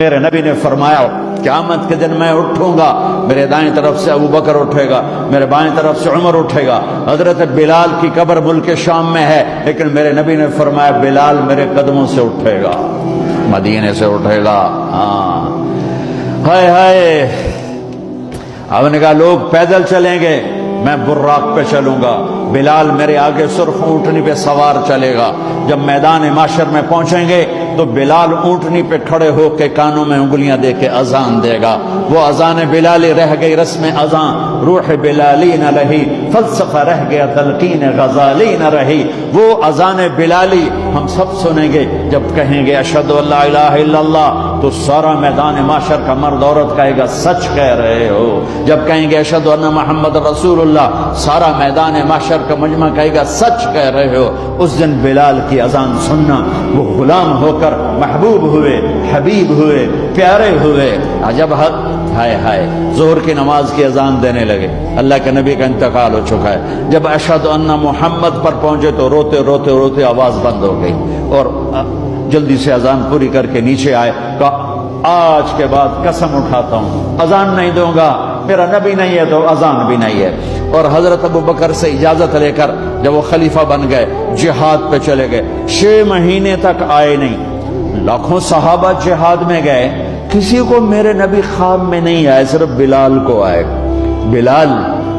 میرے نبی نے فرمایا قیامت کے دن میں اٹھوں گا، میرے دائیں طرف سے ابو بکر اٹھے گا، میرے بائیں طرف سے عمر اٹھے گا۔ حضرت بلال کی قبر ملک شام میں ہے، لیکن میرے نبی نے فرمایا بلال میرے قدموں سے اٹھے گا، مدینے سے اٹھے گا۔ ہائے ہائے، اب نے کہا لوگ پیدل چلیں گے، میں براق پہ چلوں گا، بلال میرے آگے سرخ اونٹنی پہ سوار چلے گا۔ جب میدان معاشر میں پہنچیں گے تو بلال اونٹنی پہ کھڑے ہو کے کانوں میں انگلیاں دے کے اذان دے گا۔ وہ اذان بلالی رہ گئی رسم اذان، روح بلالی نہ رہی، فلسفہ رہ گیا تلقین غزالی نہ رہی۔ وہ اذان بلالی ہم سب سنیں گے جب کہیں گے اشہد ان لا الہ الا اللہ، تو سارا میدان معاشر کا مرد عورت کہے گا سچ کہہ رہے ہو۔ جب کہیں گے اشہد ان محمد رسول اللہ، سارا میدان معاشر کا مجمع کہے گا سچ کہہ رہے ہو۔ اس دن بلال کی اذان سننا، وہ غلام ہو کر محبوب ہوئے، حبیب ہوئے، پیارے ہوئے۔ عجب حق، ہائے ہائے، ظہر کی نماز کی اذان دینے لگے، اللہ کے نبی کا انتقال ہو چکا ہے۔ جب اشہد ان محمد پر پہنچے تو روتے روتے روتے آواز بند ہو گئی، اور جلدی سے اذان پوری کر کے نیچے آئے، کہا آج کے بعد قسم اٹھاتا ہوں اذان نہیں دوں گا، میرا نبی نہیں ہے تو اذان بھی نہیں ہے۔ اور حضرت ابو بکر سے اجازت لے کر جب وہ خلیفہ بن گئے، جہاد پہ چلے گئے، 6 مہینے تک آئے نہیں۔ لاکھوں صحابہ جہاد میں گئے، کسی کو میرے نبی خواب میں نہیں آئے، صرف بلال کو آئے۔ بلال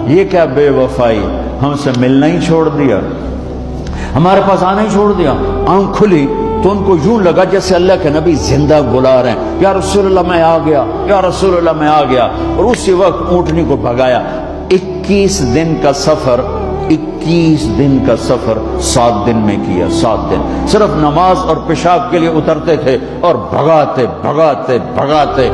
یہ کیا بے وفائی، ہم سے ملنا ہی چھوڑ دیا، ہمارے پاس آنا ہی چھوڑ دیا۔ آنکھ کھلی تو ان کو یوں لگا جیسے اللہ کے نبی زندہ بلا رہے ہیں، یا رسول اللہ میں آ گیا، یا رسول اللہ میں آ گیا۔ اور اسی وقت اونٹنی کو بھگایا۔ 21 دن کا سفر، 21 دن کا سفر 7 دن میں کیا، 7 دن صرف نماز اور پیشاب کے لیے اترتے تھے اور بھگاتے بھگاتے بھگاتے۔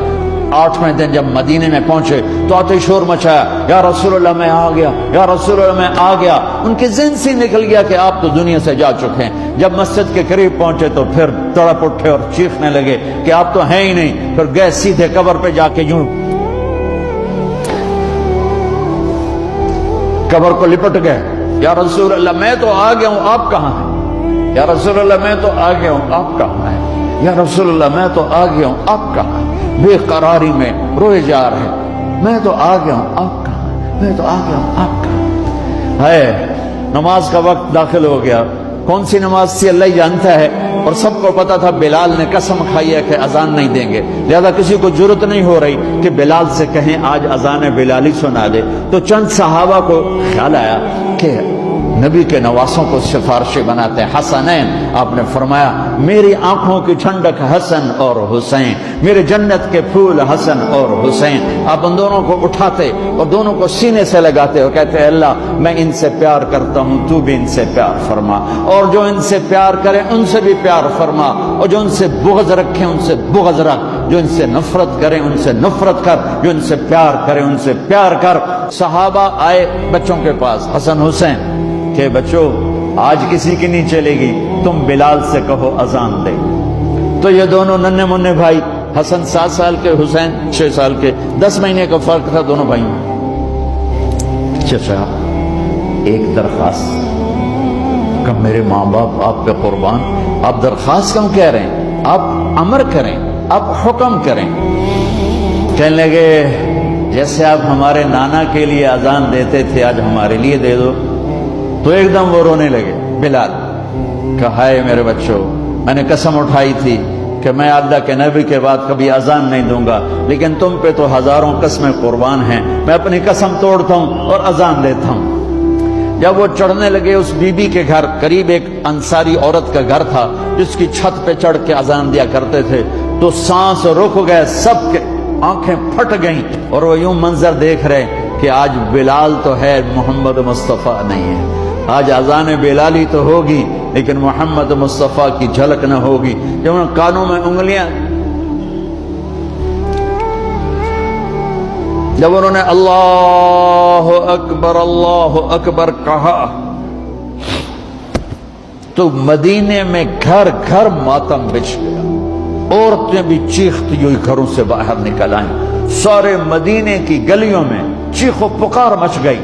8ویں دن جب مدینے میں پہنچے تو آتے شور مچایا، یا رسول اللہ میں آ گیا، یا رسول اللہ میں آ گیا۔ ان کے ذہن سے نکل گیا کہ آپ تو دنیا سے جا چکے ہیں۔ جب مسجد کے قریب پہنچے تو پھر تڑپ اٹھے اور چیخنے لگے کہ آپ تو ہیں ہی نہیں۔ پھر گئے سیدھے قبر پہ جا کے یوں قبر کو لپٹ گئے، یا رسول اللہ میں تو آ گیا ہوں، آپ کہاں ہیں؟ یا رسول اللہ میں تو آ گیا ہوں، آپ کہاں ہیں؟ یا رسول اللہ میں تو آ گیا ہوں، آپ کہاں ہیں؟ بے قراری میں روئے جا رہے، میں تو آ گیا ہوں، آپ کہاں ہیں؟ میں تو آ گیا ہوں، آپ کہاں ہیں؟ نماز کا وقت داخل ہو گیا۔ کون سی نماز تھی اللہ ہی جانتا ہے، اور سب کو پتا تھا بلال نے قسم کھائی ہے کہ اذان نہیں دیں گے، لہذا کسی کو جرت نہیں ہو رہی کہ بلال سے کہیں آج اذان بلالی سنا دے۔ تو چند صحابہ کو خیال آیا کہ نبی کے نواسوں کو سفارشی بناتے ہیں، حسنین۔ آپ نے فرمایا میری آنکھوں کی ٹھنڈک حسن اور حسین، میرے جنت کے پھول حسن اور حسین۔ آپ ان دونوں کو اٹھاتے اور دونوں کو سینے سے لگاتے اور کہتے ہیں اللہ میں ان سے پیار کرتا ہوں، تو بھی ان سے پیار فرما، اور جو ان سے پیار کرے ان سے بھی پیار فرما، اور جو ان سے بغض رکھے ان سے بغض رکھ، جو ان سے نفرت کرے ان سے نفرت کر، جو ان سے پیار کرے ان سے پیار کر۔ صحابہ آئے بچوں کے پاس، حسن حسین، کہ بچوں آج کسی کی نہیں چلے گی، تم بلال سے کہو اذان دے۔ تو یہ دونوں ننھے منھے بھائی، حسن 7 سال کے، حسین 6 سال کے، 10 مہینے کا فرق تھا دونوں بھائیوں۔ چچا ایک درخواست، کہ میرے ماں باپ آپ پہ قربان، آپ درخواست کیوں کہہ رہے ہیں؟ آپ امر کریں، آپ حکم کریں۔ کہنے لگے جیسے آپ ہمارے نانا کے لیے اذان دیتے تھے آج ہمارے لیے دے دو۔ تو ایک دم وہ رونے لگے بلال، کہا ہے میرے بچوں میں نے قسم اٹھائی تھی کہ میں اللہ کے نبی کے بعد کبھی اذان نہیں دوں گا، لیکن تم پہ تو ہزاروں قسمیں قربان ہیں، میں اپنی قسم توڑتا ہوں اور اذان دیتا ہوں۔ جب وہ چڑھنے لگے اس بی بی کے گھر، قریب ایک انصاری عورت کا گھر تھا جس کی چھت پہ چڑھ کے اذان دیا کرتے تھے، تو سانس رک گئے، سب کے آنکھیں پھٹ گئیں، اور وہ یوں منظر دیکھ رہے کہ آج بلال تو ہے، محمد مصطفیٰ نہیں ہے۔ آج اذان بلالی تو ہوگی لیکن محمد مصطفیٰ کی جھلک نہ ہوگی۔ جب انہوں نے کانوں میں انگلیاں، جب انہوں نے اللہ اکبر کہا تو مدینے میں گھر گھر ماتم بچھ گیا، عورتیں بھی چیختی ہوئی گھروں سے باہر نکل آئیں، سارے مدینے کی گلیوں میں چیخ و پکار مچ گئی،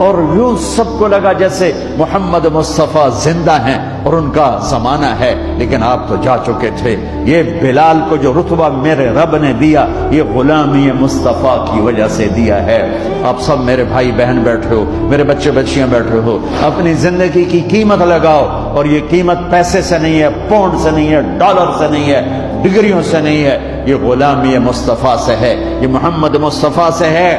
اور یوں سب کو لگا جیسے محمد مصطفیٰ زندہ ہیں، اور ان کا زمانہ ہے، لیکن آپ تو جا چکے تھے۔ یہ بلال کو جو رتبہ میرے رب نے دیا، یہ غلامی مصطفیٰ کی وجہ سے دیا ہے۔ آپ سب میرے بھائی بہن بیٹھے ہو، میرے بچے بچیاں بیٹھے ہو، اپنی زندگی کی قیمت لگاؤ، اور یہ قیمت پیسے سے نہیں ہے، پاؤنڈ سے نہیں ہے، ڈالر سے نہیں ہے، ڈگریوں سے نہیں ہے، یہ غلامی مصطفیٰ سے ہے، یہ محمد مصطفیٰ سے ہے۔